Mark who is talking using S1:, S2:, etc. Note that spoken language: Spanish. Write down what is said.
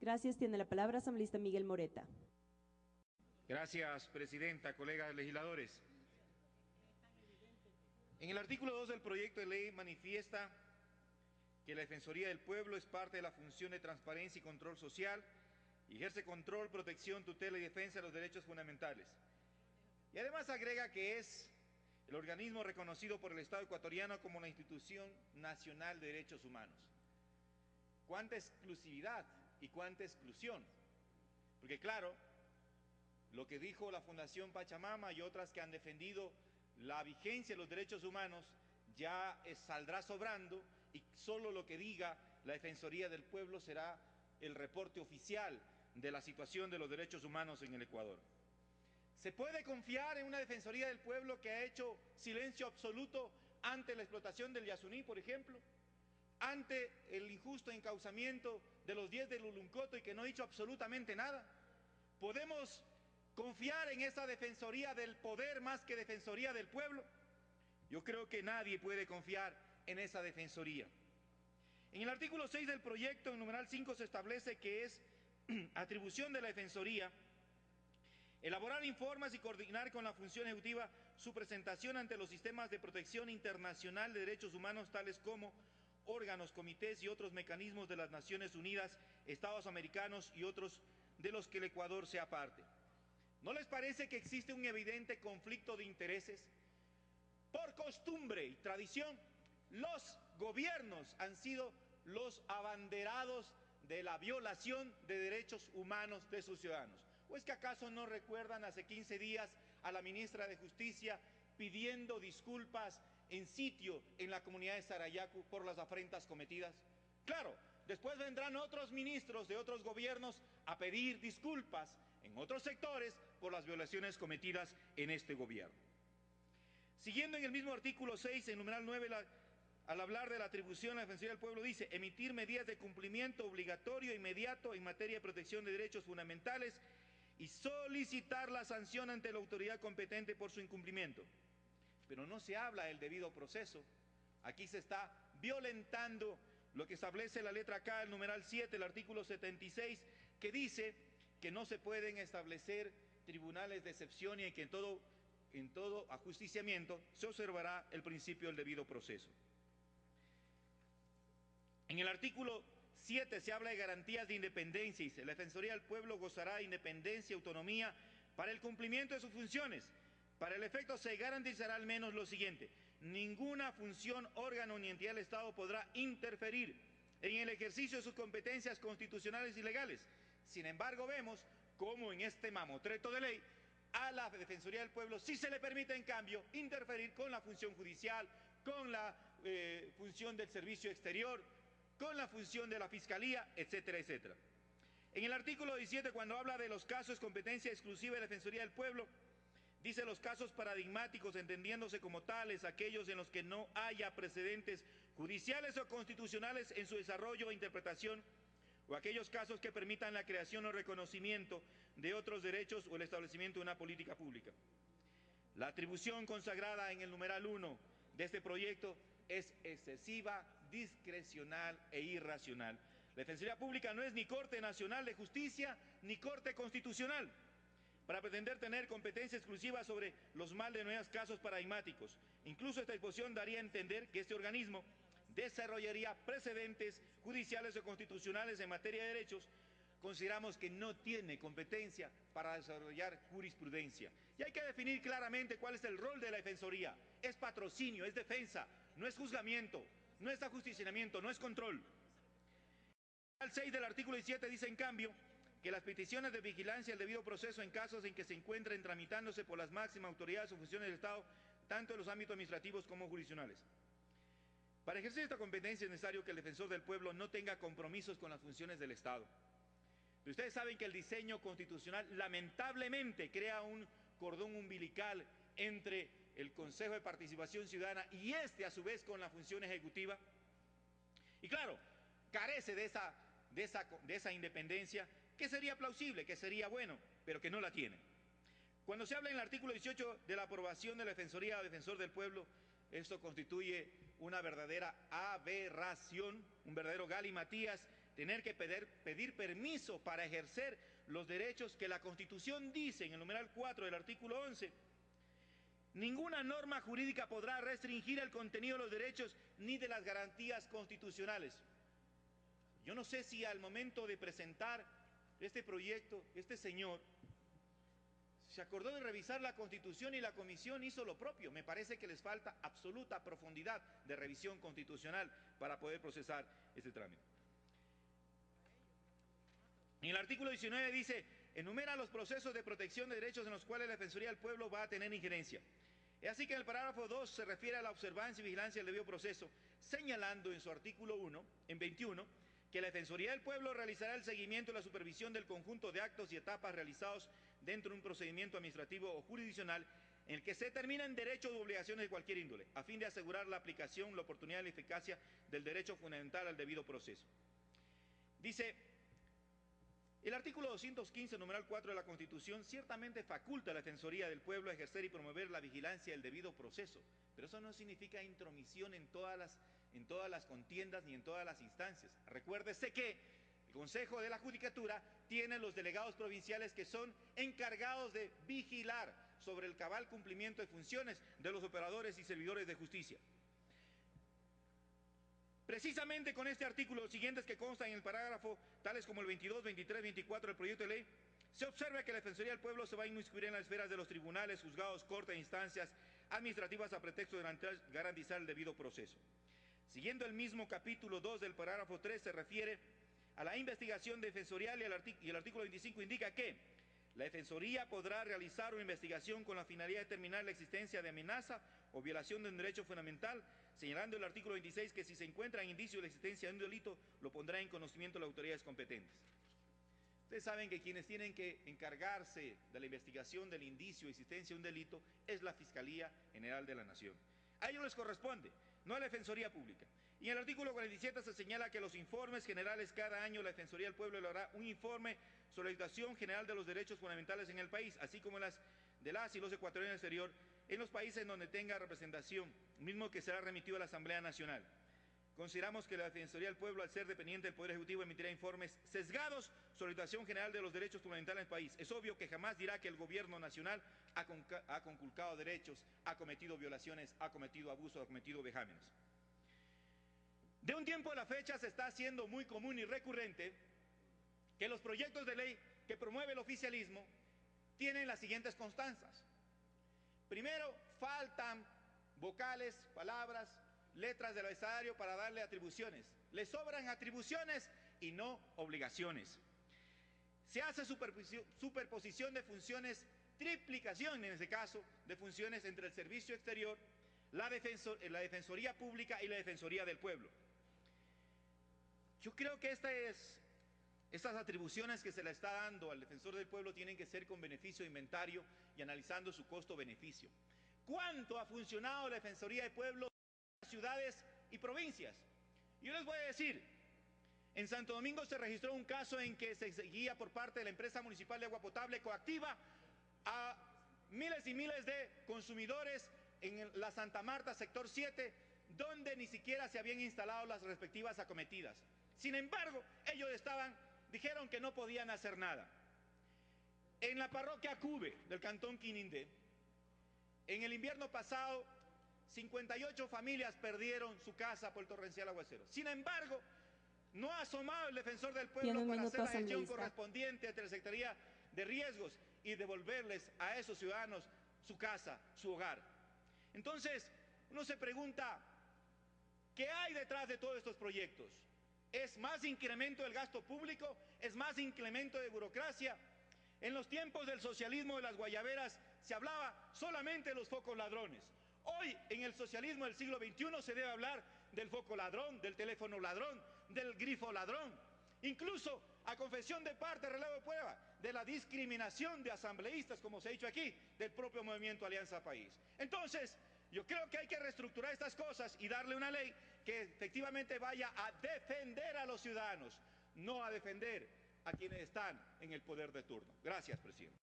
S1: Gracias. Tiene la palabra asambleísta Miguel Moreta.
S2: Gracias, presidenta, colegas legisladores. En el artículo 2 del proyecto de ley manifiesta que la Defensoría del Pueblo es parte de la función de transparencia y control social y ejerce control, protección, tutela y defensa de los derechos fundamentales. Y además agrega que es el organismo reconocido por el Estado ecuatoriano como la Institución Nacional de Derechos Humanos. ¿Cuánta exclusividad y cuánta exclusión? Porque claro, lo que dijo la Fundación Pachamama y otras que han defendido la vigencia de los derechos humanos ya saldrá sobrando y solo lo que diga la Defensoría del Pueblo será el reporte oficial de la situación de los derechos humanos en el Ecuador. ¿Se puede confiar en una Defensoría del Pueblo que ha hecho silencio absoluto ante la explotación del Yasuní, por ejemplo? Ante el injusto encauzamiento de los 10 del Luluncoto y que no ha dicho absolutamente nada. ¿Podemos confiar en esa Defensoría del Poder más que Defensoría del Pueblo? Yo creo que nadie puede confiar en esa Defensoría. En el artículo 6 del proyecto, en numeral 5, se establece que es atribución de la Defensoría elaborar informes y coordinar con la función ejecutiva su presentación ante los sistemas de protección internacional de derechos humanos, tales como órganos, comités y otros mecanismos de las Naciones Unidas, Estados americanos y otros de los que el Ecuador sea parte. ¿No les parece que existe un evidente conflicto de intereses? Por costumbre y tradición, los gobiernos han sido los abanderados de la violación de derechos humanos de sus ciudadanos. ¿O es que acaso no recuerdan hace 15 días a la ministra de Justicia pidiendo disculpas en sitio en la comunidad de Sarayacu por las afrentas cometidas? Claro, después vendrán otros ministros de otros gobiernos a pedir disculpas en otros sectores por las violaciones cometidas en este gobierno. Siguiendo en el mismo artículo 6, en numeral 9, al hablar de la atribución a la Defensoría del Pueblo, dice: emitir medidas de cumplimiento obligatorio e inmediato en materia de protección de derechos fundamentales y solicitar la sanción ante la autoridad competente por su incumplimiento. Pero no se habla del debido proceso. Aquí se está violentando lo que establece la letra K, el numeral 7, el artículo 76, que dice que no se pueden establecer tribunales de excepción y que en todo ajusticiamiento se observará el principio del debido proceso. En el artículo 7 se habla de garantías de independencia y dice: la Defensoría del Pueblo gozará de independencia y autonomía para el cumplimiento de sus funciones. Para el efecto se garantizará al menos lo siguiente: ninguna función, órgano ni entidad del Estado podrá interferir en el ejercicio de sus competencias constitucionales y legales. Sin embargo, vemos cómo en este mamotreto de ley a la Defensoría del Pueblo sí se le permite, en cambio, interferir con la función judicial, con la función del servicio exterior, con la función de la Fiscalía, etcétera, etcétera. En el artículo 17, cuando habla de los casos competencia exclusiva de la Defensoría del Pueblo, dice: los casos paradigmáticos, entendiéndose como tales aquellos en los que no haya precedentes judiciales o constitucionales en su desarrollo e interpretación, o aquellos casos que permitan la creación o reconocimiento de otros derechos o el establecimiento de una política pública. La atribución consagrada en el numeral 1 de este proyecto es excesiva, discrecional e irracional. La Defensoría Pública no es ni Corte Nacional de Justicia ni Corte Constitucional para pretender tener competencia exclusiva sobre los mal denominados casos paradigmáticos. Incluso esta disposición daría a entender que este organismo desarrollaría precedentes judiciales o constitucionales en materia de derechos. Consideramos que no tiene competencia para desarrollar jurisprudencia. Y hay que definir claramente cuál es el rol de la Defensoría. Es patrocinio, es defensa, no es juzgamiento, no es ajusticiamiento, no es control. El 6 del artículo 17 dice, en cambio, que las peticiones de vigilancia y el debido proceso en casos en que se encuentren tramitándose por las máximas autoridades o funciones del Estado, tanto en los ámbitos administrativos como jurisdiccionales. Para ejercer esta competencia es necesario que el defensor del pueblo no tenga compromisos con las funciones del Estado. Pero ustedes saben que el diseño constitucional lamentablemente crea un cordón umbilical entre el Consejo de Participación Ciudadana y a su vez con la función ejecutiva. Y claro, carece de esa independencia, que sería plausible, que sería bueno, pero que no la tiene. Cuando se habla en el artículo 18 de la aprobación de la Defensoría o Defensor del Pueblo, esto constituye una verdadera aberración, un verdadero galimatías tener que pedir permiso para ejercer los derechos que la Constitución dice en el numeral 4 del artículo 11. Ninguna norma jurídica podrá restringir el contenido de los derechos ni de las garantías constitucionales. Yo no sé si al momento de presentar este proyecto, este señor se acordó de revisar la Constitución y la Comisión hizo lo propio. Me parece que les falta absoluta profundidad de revisión constitucional para poder procesar este trámite. En el artículo 19 dice, enumera los procesos de protección de derechos en los cuales la Defensoría del Pueblo va a tener injerencia. Es así que en el parágrafo 2 se refiere a la observancia y vigilancia del debido proceso, señalando en su artículo 1, en 21, que la Defensoría del Pueblo realizará el seguimiento y la supervisión del conjunto de actos y etapas realizados dentro de un procedimiento administrativo o jurisdiccional en el que se determinan derechos u obligaciones de cualquier índole, a fin de asegurar la aplicación, la oportunidad y la eficacia del derecho fundamental al debido proceso. Dice, el artículo 215, numeral 4 de la Constitución, ciertamente faculta a la Defensoría del Pueblo a ejercer y promover la vigilancia del debido proceso, pero eso no significa intromisión en todas las contiendas ni en todas las instancias. Recuérdese que el Consejo de la Judicatura tiene los delegados provinciales que son encargados de vigilar sobre el cabal cumplimiento de funciones de los operadores y servidores de justicia. Precisamente con este artículo, los siguientes que constan en el parágrafo, tales como el 22, 23, 24 del proyecto de ley, se observa que la Defensoría del Pueblo se va a inmiscuir en las esferas de los tribunales, juzgados, cortes e instancias administrativas a pretexto de garantizar el debido proceso. Siguiendo el mismo capítulo 2 del parágrafo 3 se refiere a la investigación defensorial y el artículo 25 indica que la Defensoría podrá realizar una investigación con la finalidad de determinar la existencia de amenaza o violación de un derecho fundamental, señalando el artículo 26 que si se encuentran indicios de la existencia de un delito, lo pondrá en conocimiento de las autoridades competentes. Ustedes saben que quienes tienen que encargarse de la investigación del indicio de existencia de un delito es la Fiscalía General de la Nación. A ellos les corresponde, no a la Defensoría Pública. Y en el artículo 47 se señala que los informes generales cada año la Defensoría del Pueblo elaborará un informe sobre la situación general de los derechos fundamentales en el país, así como de las y los ecuatorianos en el exterior, en los países donde tenga representación, mismo que será remitido a la Asamblea Nacional. Consideramos que la Defensoría del Pueblo, al ser dependiente del Poder Ejecutivo, emitirá informes sesgados sobre la situación general de los derechos fundamentales en el país. Es obvio que jamás dirá que el gobierno nacional ha conculcado derechos, ha cometido violaciones, ha cometido abusos, ha cometido vejámenes. De un tiempo a la fecha se está haciendo muy común y recurrente que los proyectos de ley que promueve el oficialismo tienen las siguientes constancias. Primero, faltan vocales, palabras, letras del abecedario para darle atribuciones. Le sobran atribuciones y no obligaciones. Se hace superposición de funciones, triplicación en este caso, de funciones entre el servicio exterior, la Defensoría Pública y la Defensoría del Pueblo. Yo creo que estas atribuciones que se le está dando al Defensor del Pueblo tienen que ser con beneficio de inventario y analizando su costo-beneficio. ¿Cuánto ha funcionado la Defensoría del Pueblo en las ciudades y provincias? Yo les voy a decir, en Santo Domingo se registró un caso en que se seguía por parte de la empresa municipal de agua potable Coactiva a miles y miles de consumidores en la Santa Marta, sector 7, donde ni siquiera se habían instalado las respectivas acometidas. Sin embargo, ellos dijeron que no podían hacer nada. En la parroquia Cube del cantón Quinindé, en el invierno pasado, 58 familias perdieron su casa por el torrencial aguacero. Sin embargo, no ha asomado el Defensor del Pueblo para hacer la gestión correspondiente ante la Secretaría de Riesgos y devolverles a esos ciudadanos su casa, su hogar. Entonces, uno se pregunta, ¿qué hay detrás de todos estos proyectos? ¿Es más incremento del gasto público? ¿Es más incremento de burocracia? En los tiempos del socialismo de las guayaberas se hablaba solamente de los focos ladrones. Hoy, en el socialismo del siglo XXI, se debe hablar del foco ladrón, del teléfono ladrón, del grifo ladrón. Incluso, a confesión de parte, relevo de prueba, de la discriminación de asambleístas, como se ha dicho aquí, del propio movimiento Alianza País. Entonces, yo creo que hay que reestructurar estas cosas y darle una ley que efectivamente vaya a defender a los ciudadanos, no a defender a quienes están en el poder de turno. Gracias, presidente.